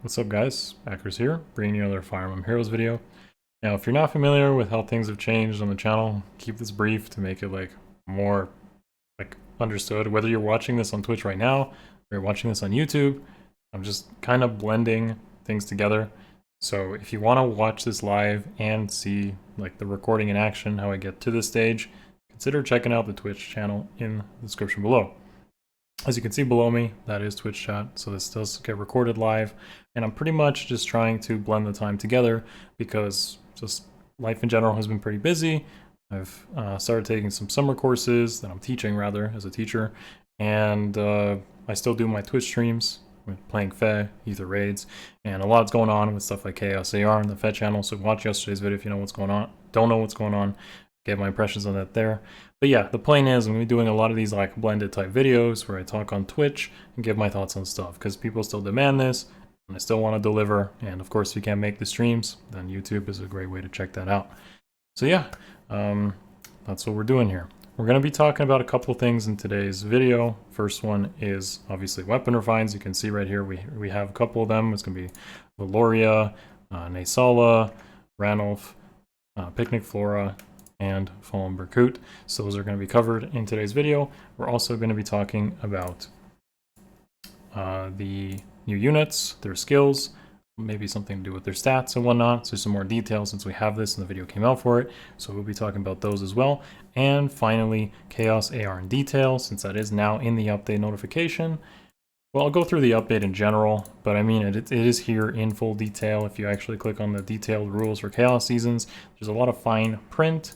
What's up guys, Akariss here, bringing you another Fire Emblem Heroes video. Now if you're not familiar with how things have changed on the channel, keep this brief to make it more understood. Whether you're watching this on Twitch right now, or you're watching this on YouTube, I'm just kind of blending things together. So if you want to watch this live and see the recording in action, how I get to this stage, consider checking out the Twitch channel in the description below. As you can see below me, that is Twitch chat, so this does get recorded live, and I'm pretty much just trying to blend the time together because just life in general has been pretty busy. I've started taking some summer courses that I'm teaching, rather, as a teacher, and I still do my Twitch streams with playing FEH, Aether Raids, and a lot's going on with stuff like Chaos Aether on the FEH channel, so watch yesterday's video if you know what's going on. Don't know what's going on, get my impressions on that there. But yeah, the point is I'm going to be doing a lot of these blended type videos where I talk on Twitch and give my thoughts on stuff because people still demand this and I still want to deliver. And of course, if you can't make the streams, then YouTube is a great way to check that out. So yeah, that's what we're doing here. We're going to be talking about a couple things in today's video. First one is obviously weapon refines. You can see right here we have a couple of them. It's going to be Velouria, Naesala, Ranulf, Picnic Flora, and Fallen Berkut. So those are going to be covered in today's video. We're also going to be talking about the new units, their skills, maybe something to do with their stats and whatnot. So some more details since we have this and the video came out for it. So we'll be talking about those as well. And finally, Chaos AR in detail, since that is now in the update notification. Well, I'll go through the update in general, but I mean, it is here in full detail. If you actually click on the detailed rules for Chaos seasons, there's a lot of fine print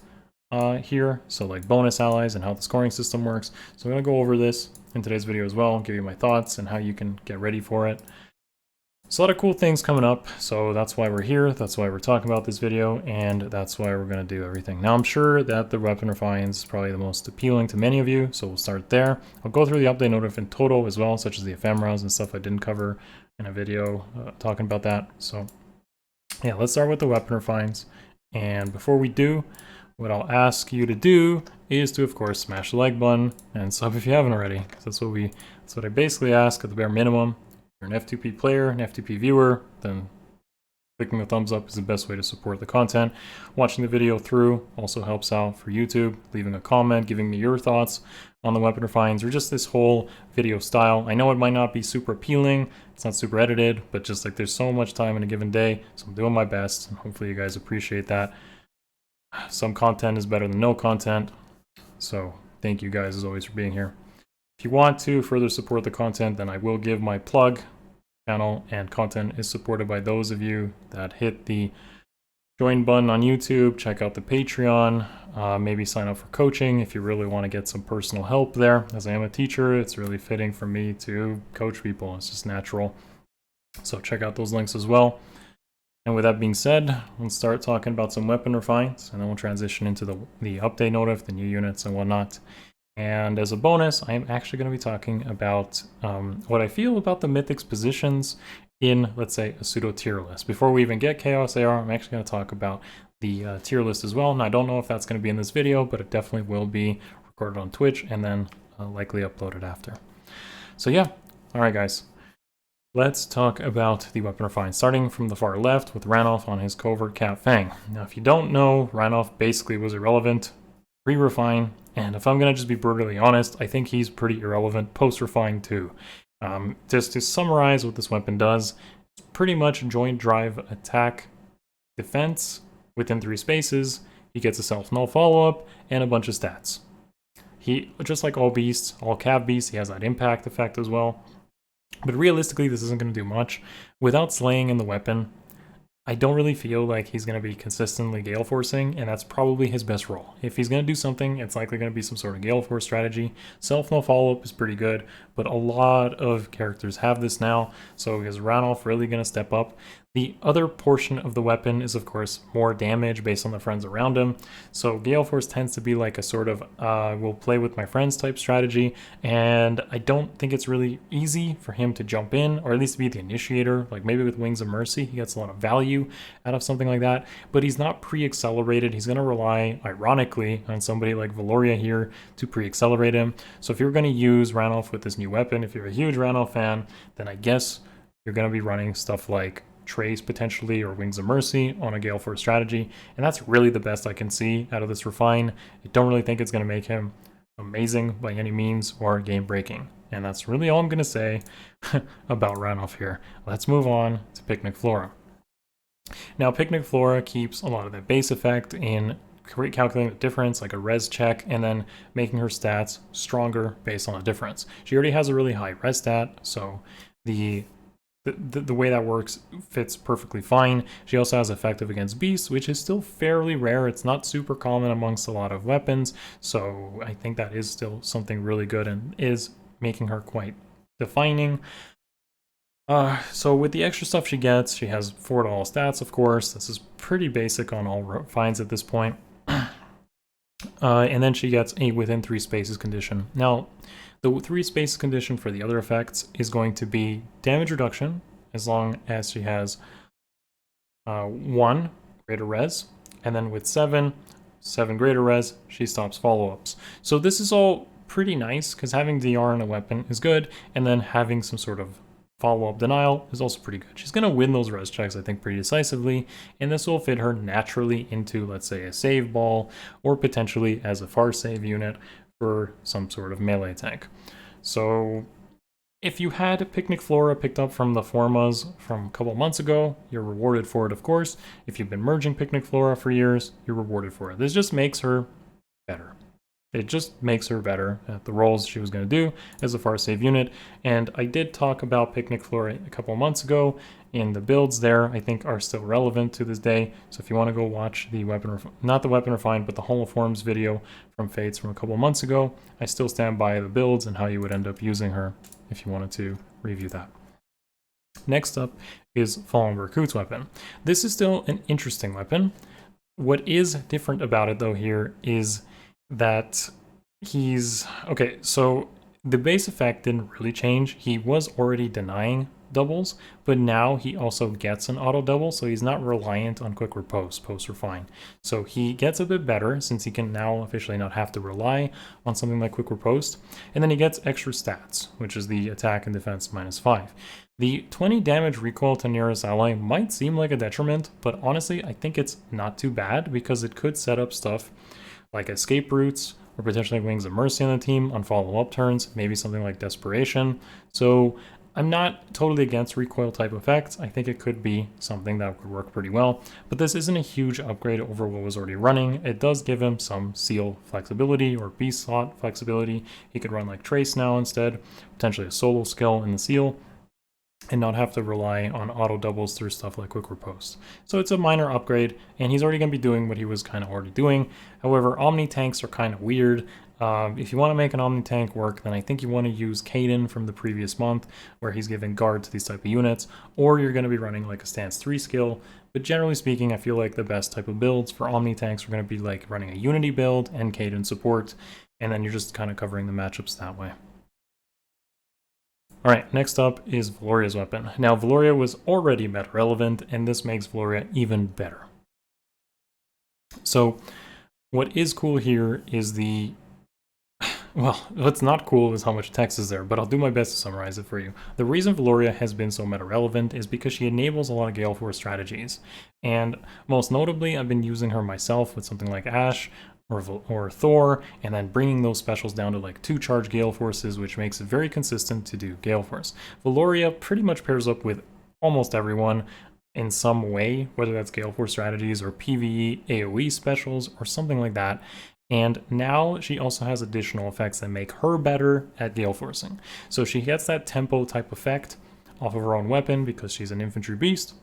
here, so like bonus allies and how the scoring system works. So I'm going to go over this in today's video as well, give you my thoughts and how you can get ready for it. It's a lot of cool things coming up, so that's why we're here, that's why we're talking about this video, and that's why we're going to do everything. Now I'm sure that the weapon refines is probably the most appealing to many of you, so we'll start there. I'll go through the update notif in total as well, such as the ephemeras and stuff I didn't cover in a video talking about that. So yeah, let's start with the weapon refines. And before we do, what I'll ask you to do is to, of course, smash the like button and sub if you haven't already. That's what I basically ask at the bare minimum. If you're an F2P player, an F2P viewer, then clicking the thumbs up is the best way to support the content. Watching the video through also helps out for YouTube. Leaving a comment, giving me your thoughts on the weapon refines or just this whole video style. I know it might not be super appealing, it's not super edited, but just there's so much time in a given day, so I'm doing my best, and hopefully you guys appreciate that. Some content is better than no content, so thank you guys as always for being here. If you want to further support the content, then I will give my plug. Channel and content is supported by those of you that hit the join button on YouTube, check out the Patreon, maybe sign up for coaching if you really want to get some personal help there. As I am a teacher, it's really fitting for me to coach people. It's just natural. So check out those links as well. And with that being said, let's start talking about some weapon refines, and then we'll transition into the update notif, the new units and whatnot. And as a bonus, I am actually going to be talking about what I feel about the Mythics positions in, let's say, a pseudo tier list. Before we even get Chaos AR, I'm actually going to talk about the tier list as well. And I don't know if that's going to be in this video, but it definitely will be recorded on Twitch and then likely uploaded after. So yeah, all right, guys. Let's talk about the weapon refine, starting from the far left with Ranulf on his covert Cat Fang. Now, if you don't know, Ranulf basically was irrelevant pre-refine, and if I'm going to just be brutally honest, I think he's pretty irrelevant post-refine too. Just to summarize what this weapon does, it's pretty much joint drive attack defense within 3 spaces. He gets a self-null follow-up and a bunch of stats. He, just like all beasts, all cav beasts, he has that impact effect as well. But realistically, this isn't going to do much. Without slaying in the weapon, I don't really feel like he's going to be consistently GALEFORCing, and that's probably his best role. If he's going to do something, it's likely going to be some sort of GALEFORCE strategy. Self-null follow-up is pretty good, but a lot of characters have this now, so is Ranulf really going to step up? The other portion of the weapon is, of course, more damage based on the friends around him. So GALEFORCE tends to be like a sort of we'll play with my friends type strategy, and I don't think it's really easy for him to jump in, or at least be the initiator. Like maybe with Wings of Mercy, he gets a lot of value out of something like that, but he's not pre-accelerated. He's going to rely, ironically, on somebody like Velouria here to pre-accelerate him. So if you're going to use Ranulf with this new weapon, if you're a huge Ranulf fan, then I guess you're going to be running stuff like Trace potentially or Wings of Mercy on a GALEFORCE strategy, and that's really the best I can see out of this refine. I don't really think it's going to make him amazing by any means or game breaking, and that's really all I'm going to say about Ranulf here. Let's move on to Picnic Flora. Now, Picnic Flora keeps a lot of that base effect in calculating the difference, like a res check, and then making her stats stronger based on the difference. She already has a really high res stat, so the way that works fits perfectly fine. She also has effective against beasts, which is still fairly rare. It's not super common amongst a lot of weapons, so I think that is still something really good and is making her quite defining. So with the extra stuff she gets, she has 4 to all stats, of course. This is pretty basic on all refines at this point. And then she gets a within 3 spaces condition. Now, the 3 spaces condition for the other effects is going to be damage reduction, as long as she has 1 greater res, and then with 7 greater res, she stops follow-ups. So this is all pretty nice, because having DR in a weapon is good, and then having some sort of follow-up denial is also pretty good. She's going to win those res checks, I think, pretty decisively, and this will fit her naturally into, let's say, a save ball, or potentially as a far save unit for some sort of melee tank. So if you had Picnic Flora picked up from the Formas from a couple months ago, you're rewarded for it, of course. If you've been merging Picnic Flora for years, you're rewarded for it. This just makes her better. It just makes her better at the roles she was going to do as a far save unit. And I did talk about Picnic Flora a couple months ago, and the builds there I think are still relevant to this day. So if you want to go watch the not the weapon refined, but the holoforms video from Fates from a couple months ago, I still stand by the builds and how you would end up using her if you wanted to review that. Next up is Fallen Berkut's weapon. This is still an interesting weapon. What is different about it though here is that he's okay. So the base effect didn't really change. He was already denying doubles, but now he also gets an auto double, so he's not reliant on quick riposte post refine. So he gets a bit better since he can now officially not have to rely on something like quick riposte, and then he gets extra stats, which is the attack and defense -5. The 20 damage recoil to nearest ally might seem like a detriment, but honestly I think it's not too bad, because it could set up stuff like escape routes, or potentially Wings of Mercy on the team on follow-up turns, maybe something like Desperation. So I'm not totally against recoil type effects. I think it could be something that could work pretty well, but this isn't a huge upgrade over what was already running. It does give him some seal flexibility or beast slot flexibility. He could run like Trace now instead, potentially a solo skill in the seal, and not have to rely on auto doubles through stuff like quick riposte. So it's a minor upgrade, and he's already going to be doing what he was kind of already doing. However, Omni tanks are kind of weird. If you want to make an Omni tank work, then I think you want to use Caden from the previous month, where he's giving guard to these type of units, or you're going to be running like a stance 3 skill. But generally speaking, I feel like the best type of builds for Omni tanks are going to be like running a Unity build and Caden support, and then you're just kind of covering the matchups that way. Alright, next up is Velouria's weapon. Now, Velouria was already meta relevant, and this makes Velouria even better. So, what is cool here is the... Well, what's not cool is how much text is there, but I'll do my best to summarize it for you. The reason Velouria has been so meta relevant is because she enables a lot of GALEFORCE strategies. And most notably, I've been using her myself with something like Ashe, or Thor, and then bringing those specials down to like 2 charge GALEFORCEs, which makes it very consistent to do GALEFORCE. Velouria pretty much pairs up with almost everyone in some way, whether that's GALEFORCE strategies or PvE AoE specials or something like that. And now she also has additional effects that make her better at GALEFORCing. So she gets that tempo type effect off of her own weapon because she's an infantry beast.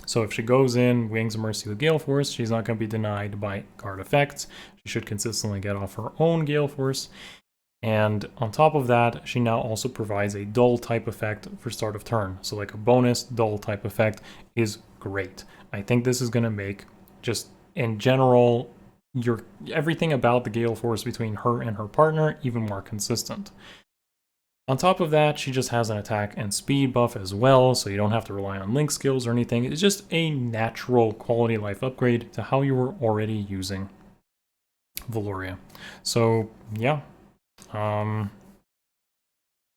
So if she goes in Wings of Mercy with GALEFORCE, she's not going to be denied by guard effects. She should consistently get off her own GALEFORCE. And on top of that, she now also provides a dull type effect for start of turn. So like a bonus dull type effect is great. I think this is going to make, just in general, everything about the GALEFORCE between her and her partner even more consistent. On top of that, she just has an attack and speed buff as well, so you don't have to rely on link skills or anything. It's just a natural quality of life upgrade to how you were already using Velouria. So yeah,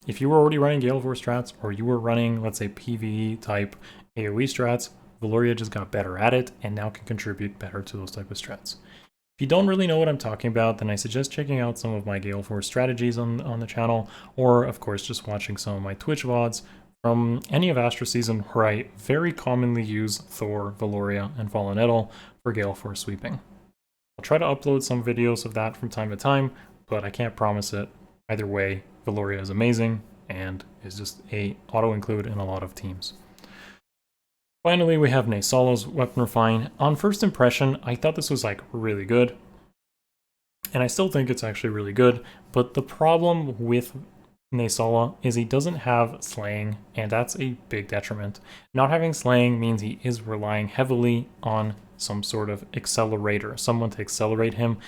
if you were already running GALEFORCE strats, or you were running, let's say, PvE type AoE strats, Velouria just got better at it and now can contribute better to those type of strats. If you don't really know what I'm talking about, then I suggest checking out some of my GALEFORCE strategies on the channel, or of course just watching some of my Twitch VODs from any of Astra Season, where I very commonly use Thor, Velouria, and Fallen Nettle for GALEFORCE sweeping. I'll try to upload some videos of that from time to time, but I can't promise it. Either way, Velouria is amazing and is just a auto-include in a lot of teams. Finally, we have Naesala's Weapon Refine. On first impression, I thought this was like really good, and I still think it's actually really good, but the problem with Naesala is he doesn't have slaying, and that's a big detriment. Not having slaying means he is relying heavily on some sort of accelerator, someone to accelerate him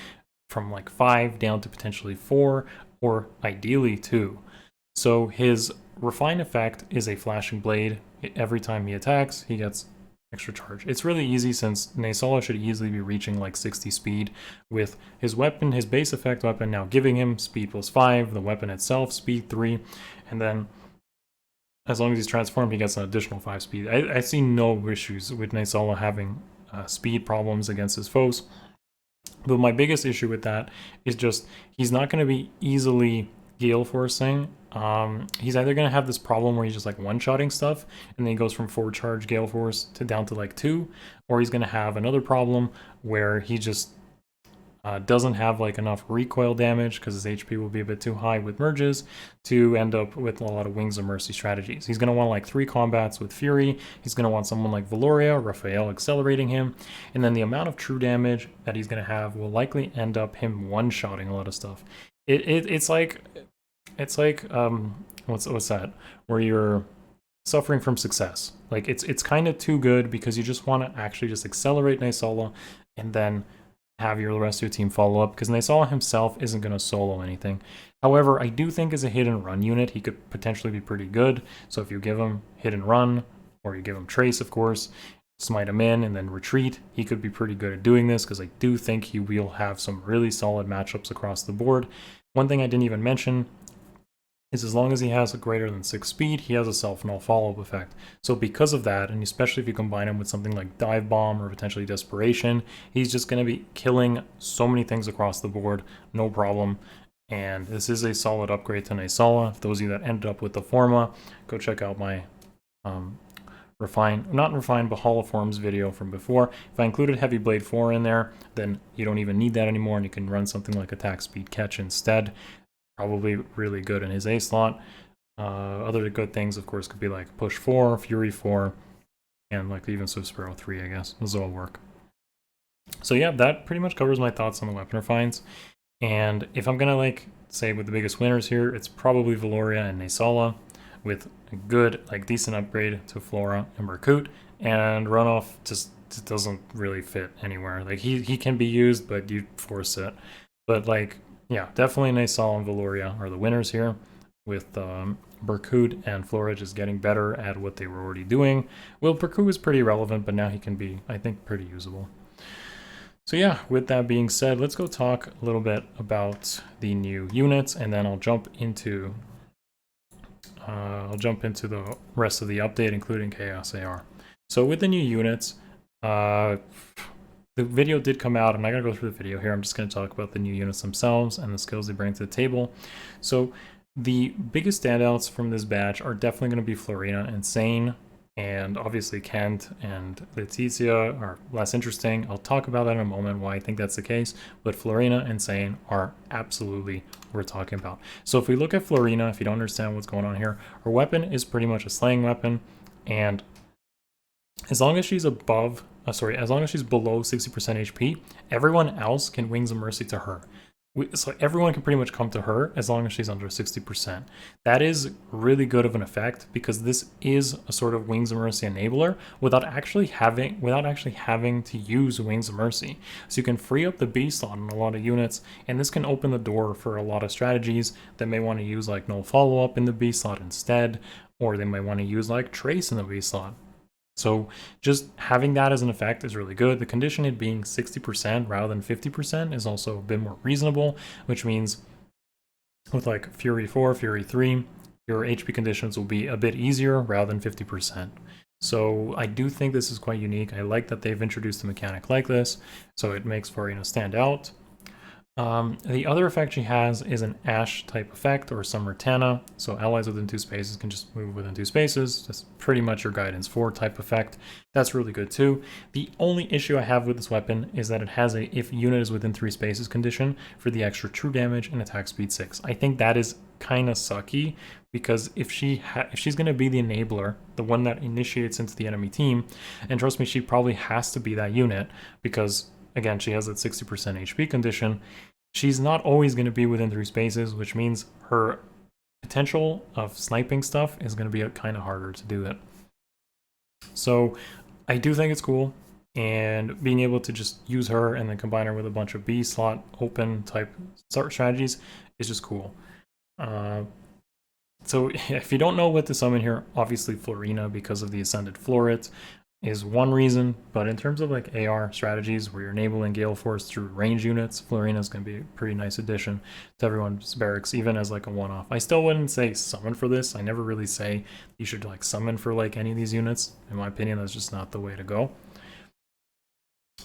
from like 5 down to potentially 4, or ideally 2. So his Refine effect is a flashing blade. Every time he attacks, he gets extra charge. It's really easy since Naesala should easily be reaching like 60 speed with his weapon, his base effect weapon now giving him speed +5, the weapon itself speed 3, and then as long as he's transformed, he gets an additional 5 speed. I see no issues with Naesala having speed problems against his foes, but my biggest issue with that is just he's not going to be easily GALEFORCing. He's either going to have this problem where he's just like one-shotting stuff and then he goes from 4 charge GALEFORCE to down to like 2, or he's going to have another problem where he just doesn't have like enough recoil damage because his HP will be a bit too high with merges to end up with a lot of Wings of Mercy strategies. He's going to want like 3 combats with Fury. He's going to want someone like Velouria, Raphael accelerating him, and then the amount of true damage that he's going to have will likely end up him one-shotting a lot of stuff. It's like what's that? Where you're suffering from success. Like it's kind of too good because you just want to actually just accelerate Naesala and then have the rest of your team follow up, because Naesala himself isn't going to solo anything. However, I do think as a hit and run unit, he could potentially be pretty good. So if you give him hit and run, or you give him trace, of course, smite him in and then retreat, he could be pretty good at doing this, because I do think he will have some really solid matchups across the board. One thing I didn't even mention is as long as he has a greater than 6 speed, he has a self-null follow-up effect. So because of that, and especially if you combine him with something like Dive Bomb or potentially Desperation, he's just going to be killing so many things across the board, no problem. And this is a solid upgrade to Naesala. For those of you that ended up with the Forma, go check out my not refined, but Holoforms video from before. If I included Heavy Blade 4 in there, then you don't even need that anymore, and you can run something like Attack Speed Catch instead. Probably really good in his A slot. Other good things, of course, could be like Push 4, Fury 4, and like even Swift Sparrow 3, I guess. Those all work. So yeah, that pretty much covers my thoughts on the weapon refines. And if I'm gonna like say with the biggest winners here, it's probably Velouria and Naesala, with a good, like decent upgrade to Flora and Berkut, and Ranulf just doesn't really fit anywhere. Like he can be used, but you force it. But like, yeah, definitely Naesala and Velouria are the winners here, with Berkut and Flora just getting better at what they were already doing. Well, Berkut is pretty relevant, but now he can be, I think, pretty usable. So yeah, with that being said, let's go talk a little bit about the new units, and then I'll jump into the rest of the update, including Chaos AR. So with the new units, the video did come out. I'm not going to go through the video here. I'm just going to talk about the new units themselves and the skills they bring to the table. So the biggest standouts from this batch are definitely going to be Florina and Sain, and obviously Kent and Letizia are less interesting. I'll talk about that in a moment, why I think that's the case, but Florina and Sain are absolutely what we're talking about. So if we look at Florina, if you don't understand what's going on here, her weapon is pretty much a slaying weapon, and as long as she's above, as long as she's below 60% HP, everyone else can Wings of Mercy to her. So everyone can pretty much come to her as long as she's under 60%. That is really good of an effect, because this is a sort of Wings of Mercy enabler without actually having to use Wings of Mercy. So you can free up the B slot on a lot of units, and this can open the door for a lot of strategies that may want to use like no follow-up in the B slot instead, or they might want to use like Trace in the B slot. So just having that as an effect is really good. The condition it being 60% rather than 50% is also a bit more reasonable, which means with like Fury 4, Fury 3, your HP conditions will be a bit easier rather than 50%. So I do think this is quite unique. I like that they've introduced a mechanic like this, so it makes Florina stand out. The other effect she has is an Ash type effect or Summer Tana. So allies within 2 spaces can just move within 2 spaces. That's pretty much your Guidance 4 type effect. That's really good too. The only issue I have with this weapon is that it has a if unit is within 3 spaces condition for the extra true damage and attack speed 6. I think that is kind of sucky because if she's going to be the enabler, the one that initiates into the enemy team, and trust me, she probably has to be that unit because again, she has that 60% HP condition. She's not always going to be within 3 spaces, which means her potential of sniping stuff is going to be kind of harder to do it. So I do think it's cool, and being able to just use her and then combine her with a bunch of B slot open type start strategies is just cool. So if you don't know what to summon here, obviously Florina, because of the Ascended Florina, is one reason, but in terms of like AR strategies where you're enabling GALEFORCE through range units, Florina is going to be a pretty nice addition to everyone's barracks, even as like a one-off. I still wouldn't say summon for this. I never really say you should like summon for like any of these units. In my opinion, that's just not the way to go.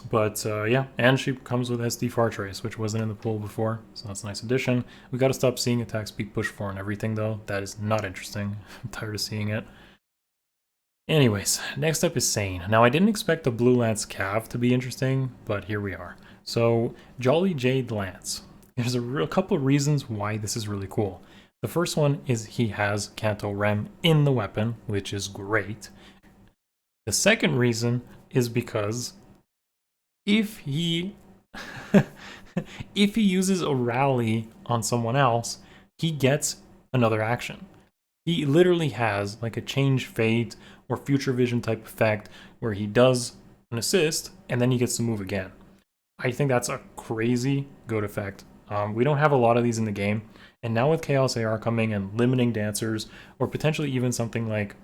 But yeah, and she comes with SD Far Trace, which wasn't in the pool before, so that's a nice addition. We got to stop seeing attack speed push 4 and everything though. That is not interesting. I'm tired of seeing it. Anyways, next up is Sain. Now, I didn't expect the Blue Lance Cav to be interesting, but here we are. So, Jolly Jade Lance. There's a couple of reasons why this is really cool. The first one is he has Canto Rem in the weapon, which is great. The second reason is because if he if he uses a rally on someone else, he gets another action. He literally has like a change fate or future vision type effect where he does an assist and then he gets to move again. I think that's a crazy good effect. We don't have a lot of these in the game, and now with Chaos AR coming and limiting dancers, or potentially even something like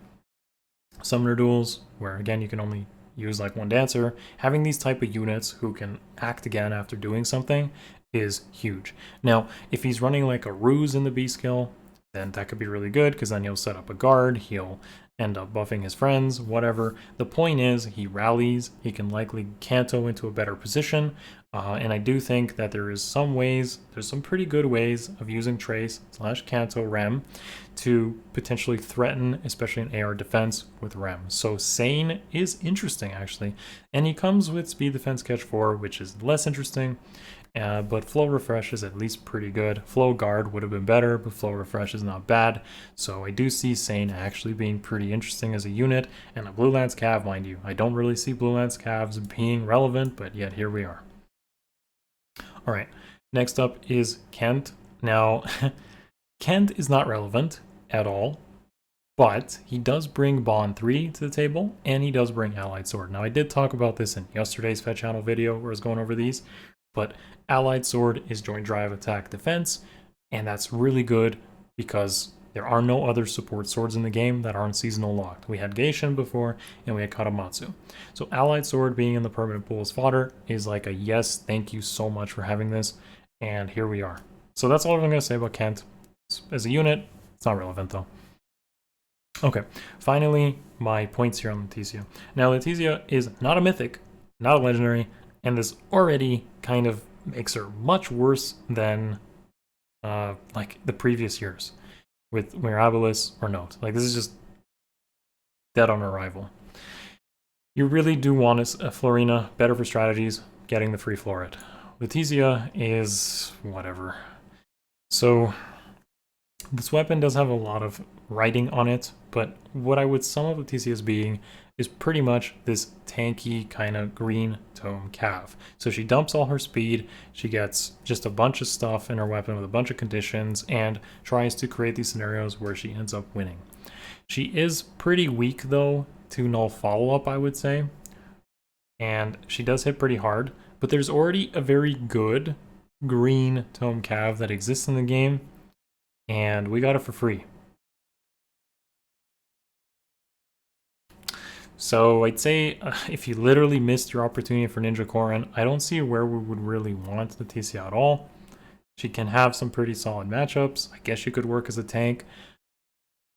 Summoner Duels, where again you can only use like one dancer, having these type of units who can act again after doing something is huge. Now, if he's running like a ruse in the B skill, then that could be really good because then he'll set up a guard, he'll end up buffing his friends, whatever. The point is he rallies, he can likely canto into a better position, and I do think that there's some pretty good ways of using Trace / Canto Rem to potentially threaten, especially in AR defense with Rem. So Sain is interesting actually, and he comes with Speed Defense Catch 4, which is less interesting. But Flow Refresh is at least pretty good. Flow Guard would have been better, but Flow Refresh is not bad. So I do see Sain actually being pretty interesting as a unit, and a Blue Lance Cav, mind you. I don't really see Blue Lance Cavs being relevant, but yet here we are. Alright, next up is Kent. Now, Kent is not relevant at all, but he does bring Bond 3 to the table, and he does bring Allied Sword. Now, I did talk about this in yesterday's Fed Channel video where I was going over these, but Allied Sword is Joint Drive Attack Defense, and that's really good because there are no other support swords in the game that aren't seasonal locked. We had Geishin before, and we had Katamatsu. So Allied Sword being in the permanent pool as fodder is like a yes, thank you so much for having this, and here we are. So that's all I'm going to say about Kent. As a unit, it's not relevant though. Okay, finally, my points here on Letizia. Now, Letizia is not a mythic, not a legendary, and this already kind of makes her much worse than like the previous years with Mirabilis or Note. Like, this is just dead on arrival. You really do want a Florina, better for strategies, getting the free Floret. Letizia is whatever. So this weapon does have a lot of writing on it, but what I would sum up Letizia as being is pretty much this tanky kind of green tome Cav. So she dumps all her speed, she gets just a bunch of stuff in her weapon with a bunch of conditions, and tries to create these scenarios where she ends up winning. She is pretty weak though to null follow-up, I would say, and she does hit pretty hard, but there's already a very good green tome Cav that exists in the game, and we got it for free. So I'd say if you literally missed your opportunity for Ninja Korin, I don't see where we would really want Letizia at all. She can have some pretty solid matchups. I guess she could work as a tank.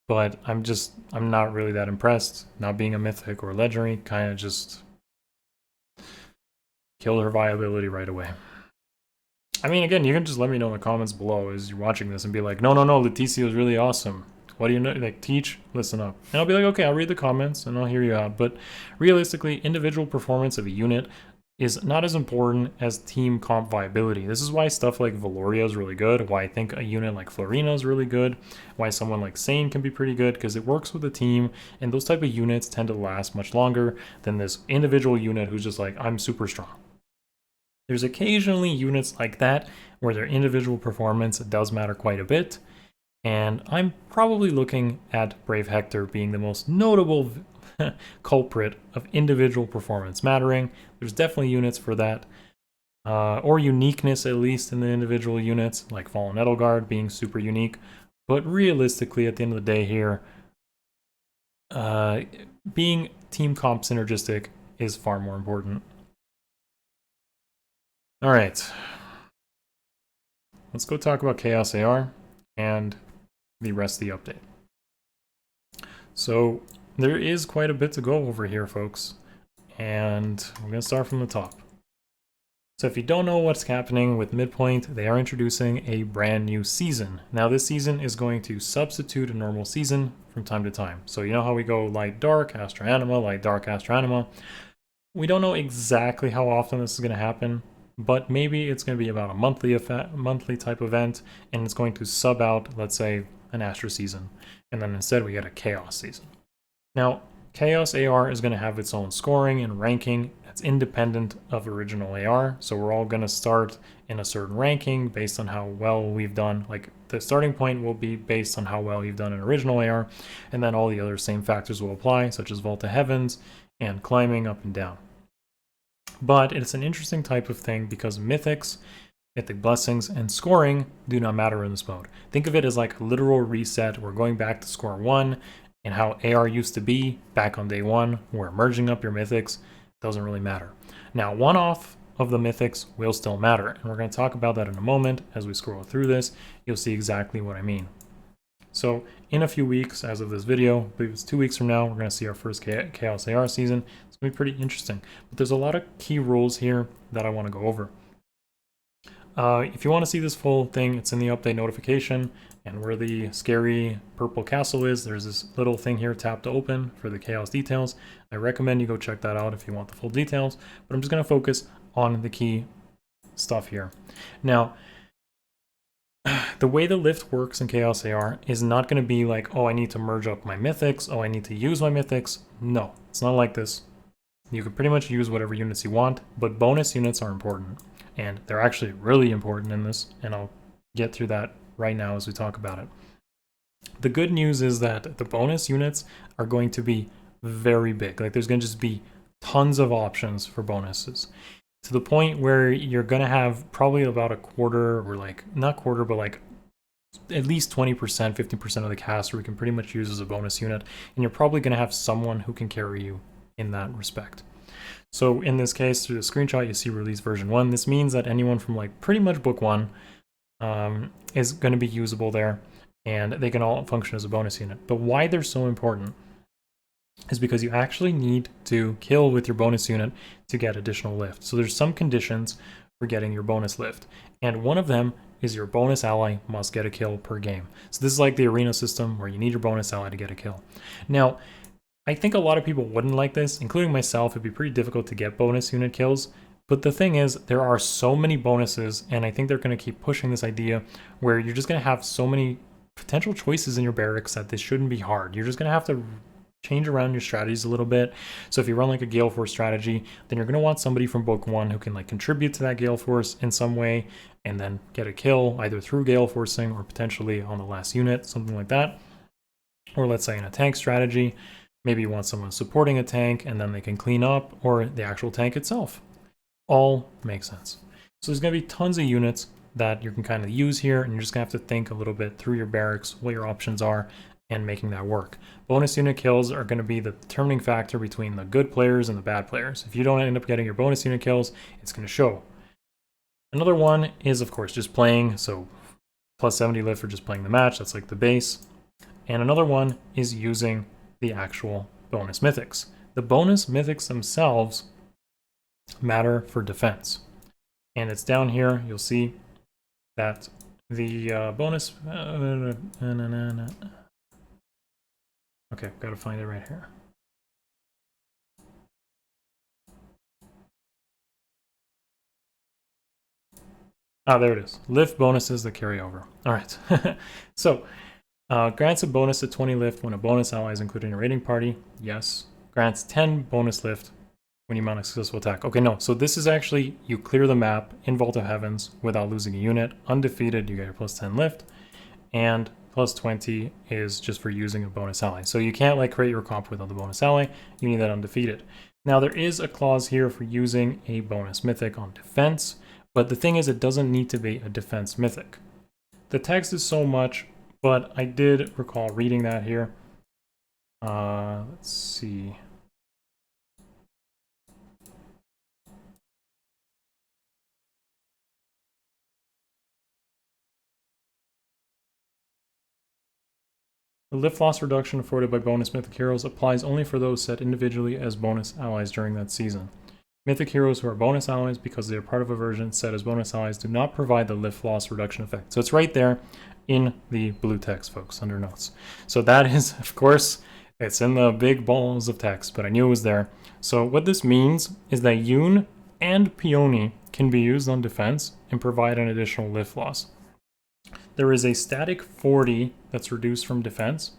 but I'm not really that impressed. Not being a mythic or legendary kind of just killed her viability right away. I mean, again, you can just let me know in the comments below as you're watching this and be like, no, Letizia was really awesome. What do you know? Like, teach, listen up. And I'll be like, okay, I'll read the comments and I'll hear you out. But realistically, individual performance of a unit is not as important as team comp viability. This is why stuff like Velouria is really good, why I think a unit like Florina is really good, why someone like Sain can be pretty good, because it works with the team, and those type of units tend to last much longer than this individual unit who's just like, I'm super strong. There's occasionally units like that where their individual performance does matter quite a bit, and I'm probably looking at Brave Hector being the most notable culprit of individual performance mattering. There's definitely units for that, or uniqueness at least in the individual units, like Fallen Edelgard being super unique, but realistically at the end of the day here, being team comp synergistic is far more important. All right, let's go talk about Chaos AR and the rest of the update. So there is quite a bit to go over here, folks, and we're going to start from the top. So if you don't know what's happening with Midpoint, they are introducing a brand new season. Now this season is going to substitute a normal season from time to time. So you know how we go light, dark, Astra Anima, light, dark, Astra Anima. We don't know exactly how often this is going to happen, but maybe it's going to be about a monthly type event, and it's going to sub out, let's say, an Astra season, and then instead we get a Chaos season. Now, Chaos AR is going to have its own scoring and ranking that's independent of original AR, so we're all going to start in a certain ranking based on how well we've done. Like, the starting point will be based on how well you've done in original AR, and then all the other same factors will apply, such as Vault to Heavens and climbing up and down. But it's an interesting type of thing because mythics, mythic blessings, and scoring do not matter in this mode. Think of it as like a literal reset. We're going back to score one and how AR used to be back on day one, where merging up your mythics doesn't really matter. Now, one-off of the mythics will still matter, and we're going to talk about that in a moment. As we scroll through this, you'll see exactly what I mean. So in a few weeks, as of this video, I believe it's 2 weeks from now, we're going to see our first Chaos AR season. It's going to be pretty interesting. But there's a lot of key rules here that I want to go over. If you want to see this full thing, it's in the update notification, and where the scary purple castle is, there's this little thing here, tap to open for the chaos details. I recommend you go check that out if you want the full details, but I'm just going to focus on the key stuff here. Now, the way the lift works in Chaos AR is not going to be like, oh, I need to merge up my mythics, oh, I need to use my mythics. No, it's not like this. You can pretty much use whatever units you want, but bonus units are important. And they're actually really important in this, and I'll get through that right now as we talk about it. The good news is that the bonus units are going to be very big. Like, there's going to just be tons of options for bonuses, to the point where you're going to have probably about a quarter, or like, not quarter, but like at least 20%, 50% of the cast where we can pretty much use as a bonus unit, and you're probably going to have someone who can carry you in that respect. So in this case, through the screenshot, you see release version 1. This means that anyone from like pretty much book 1 is going to be usable there, and they can all function as a bonus unit. But why they're so important is because you actually need to kill with your bonus unit to get additional lift. So there's some conditions for getting your bonus lift, and one of them is your bonus ally must get a kill per game. So this is like the arena system where you need your bonus ally to get a kill. Now, I think a lot of people wouldn't like this, including myself. It'd be pretty difficult to get bonus unit kills. But the thing is, there are so many bonuses, and I think they're going to keep pushing this idea where you're just going to have so many potential choices in your barracks that this shouldn't be hard. You're just going to have to change around your strategies a little bit. So if you run like a GALEFORCE strategy, then you're going to want somebody from book 1 who can like contribute to that GALEFORCE in some way and then get a kill either through GALEFORCing or potentially on the last unit, something like that. Or let's say in a tank strategy, maybe you want someone supporting a tank and then they can clean up, or the actual tank itself. All makes sense. So there's going to be tons of units that you can kind of use here, and you're just going to have to think a little bit through your barracks, what your options are, and making that work. Bonus unit kills are going to be the determining factor between the good players and the bad players. If you don't end up getting your bonus unit kills, it's going to show. Another one is, of course, just playing, so plus 70 lift for just playing the match. That's like the base. And another one is using the actual bonus mythics. The bonus mythics themselves matter for defense. And it's down here, you'll see that the bonus... Okay, gotta find it right here. Ah, there it is. Lift bonuses that carry over. All right. So, grants a bonus to 20 lift when a bonus ally is included in a raiding party. Yes. Grants 10 bonus lift when you mount a successful attack. Okay, no. So this is actually, you clear the map in Vault of Heavens without losing a unit. Undefeated, you get your plus 10 lift. And plus 20 is just for using a bonus ally. So you can't like create your comp without the bonus ally. You need that undefeated. Now there is a clause here for using a bonus mythic on defense. But the thing is, it doesn't need to be a defense mythic. The text is so much, but I did recall reading that here. Let's see. The lift loss reduction afforded by bonus mythic heroes applies only for those set individually as bonus allies during that season. Mythic heroes who are bonus allies because they are part of a version set as bonus allies do not provide the lift loss reduction effect. So it's right there in the blue text, folks, under notes. So that is, of course, it's in the big balls of text, but I knew it was there. So what this means is that Yoon and Peony can be used on defense and provide an additional lift loss. There is a static 40 that's reduced from defense,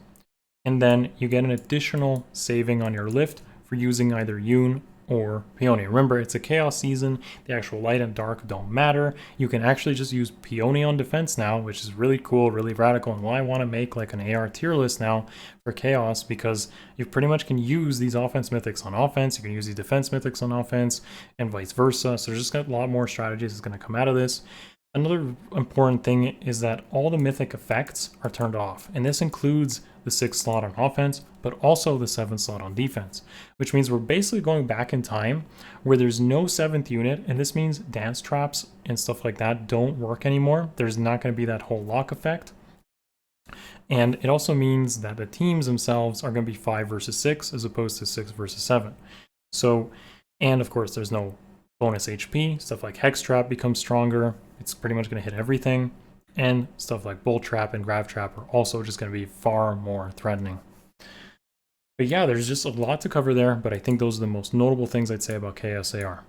and then you get an additional saving on your lift for using either Yoon or Peony. Remember, it's a chaos season. The actual light and dark don't matter. You can actually just use Peony on defense now, which is really cool, really radical, and why I want to make like an AR tier list now for chaos, because you pretty much can use these offense mythics on offense, you can use these defense mythics on offense, and vice versa. So there's just got a lot more strategies that's going to come out of this. Another important thing is that all the mythic effects are turned off, and this includes the 6th slot on offense, but also the 7th slot on defense, which means we're basically going back in time where there's no 7th unit, and this means dance traps and stuff like that don't work anymore. There's not going to be that whole lock effect. And it also means that the teams themselves are going to be 5 versus 6 as opposed to 6 versus 7. So, and of course, there's no bonus HP. Stuff like Hex Trap becomes stronger. It's pretty much going to hit everything. And stuff like Bolt Trap and Grav Trap are also just going to be far more threatening. But yeah, there's just a lot to cover there, but I think those are the most notable things I'd say about Chaos AR.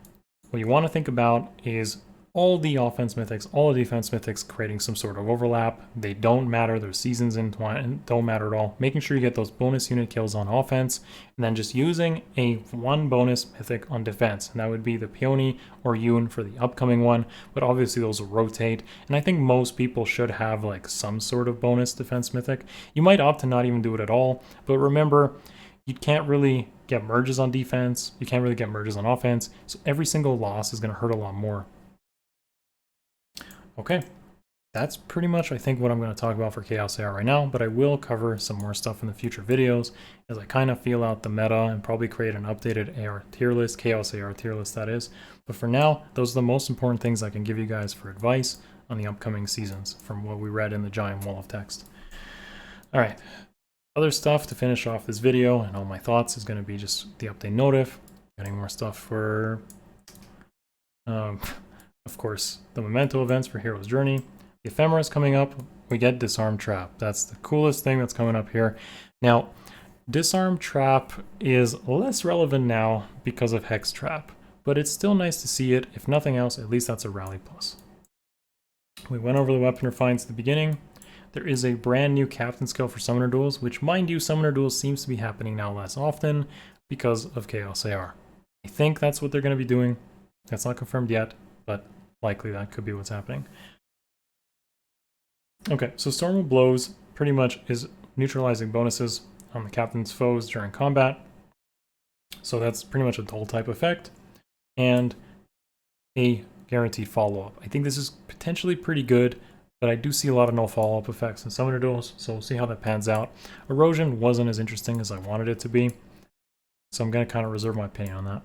What you want to think about is all the offense mythics, all the defense mythics creating some sort of overlap. They don't matter, their seasons don't matter at all. Making sure you get those bonus unit kills on offense, and then just using a 1 bonus mythic on defense. And that would be the Peony or Yoon for the upcoming one, but obviously those will rotate. And I think most people should have like some sort of bonus defense mythic. You might opt to not even do it at all, but remember, you can't really get merges on defense, you can't really get merges on offense, so every single loss is going to hurt a lot more. Okay, that's pretty much, I think, what I'm going to talk about for Chaos AR right now, but I will cover some more stuff in the future videos as I kind of feel out the meta and probably create an updated AR tier list, Chaos AR tier list that is. But for now, those are the most important things I can give you guys for advice on the upcoming seasons from what we read in the giant wall of text. All right, other stuff to finish off this video and all my thoughts is going to be just the update notif, getting more stuff for... of course, the memento events for Hero's Journey. The ephemera is coming up. We get Disarm Trap. That's the coolest thing that's coming up here. Now, Disarm Trap is less relevant now because of Hex Trap, but it's still nice to see it. If nothing else, at least that's a rally plus. We went over the weapon refines at the beginning. There is a brand new captain skill for Summoner Duels, which, mind you, Summoner Duels seems to be happening now less often because of Chaos AR. I think that's what they're going to be doing. That's not confirmed yet, but likely that could be what's happening. Okay, so Storm of Blows pretty much is neutralizing bonuses on the captain's foes during combat. So that's pretty much a dull type effect and a guaranteed follow-up. I think this is potentially pretty good, but I do see a lot of no follow-up effects in Summoner Duels, so we'll see how that pans out. Erosion wasn't as interesting as I wanted it to be, so I'm going to kind of reserve my opinion on that.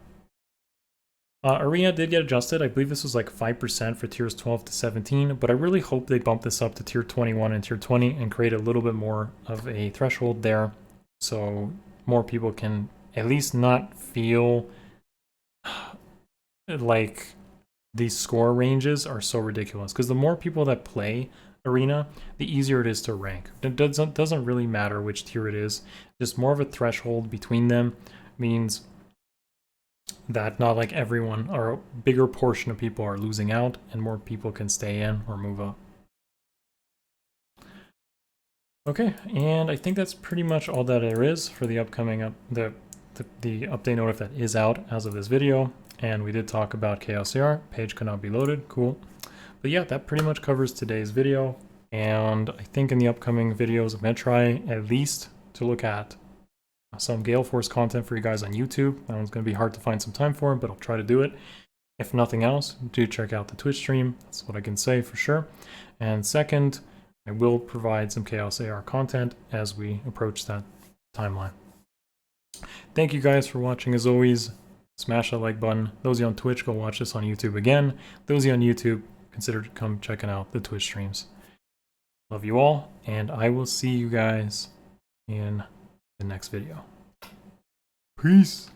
Arena did get adjusted. I believe this was like 5% for tiers 12 to 17, but I really hope they bump this up to tier 21 and tier 20 and create a little bit more of a threshold there so more people can at least not feel like these score ranges are so ridiculous. Because the more people that play Arena, the easier it is to rank. It doesn't really matter which tier it is. Just more of a threshold between them means that not like everyone or a bigger portion of people are losing out and more people can stay in or move up. Okay, and I think that's pretty much all that there is for the upcoming the update note if that is out as of this video. And we did talk about Chaos AR, page cannot be loaded, cool. But yeah, that pretty much covers today's video. And I think in the upcoming videos, I'm gonna try at least to look at some GALEFORCE content for you guys on YouTube. That one's going to be hard to find some time for, but I'll try to do it. If nothing else, do check out the Twitch stream. That's what I can say for sure. And second, I will provide some Chaos AR content as we approach that timeline. Thank you guys for watching as always. Smash that like button. Those of you on Twitch, go watch this on YouTube again. Those of you on YouTube, consider come checking out the Twitch streams. Love you all, and I will see you guys in the next video. Peace.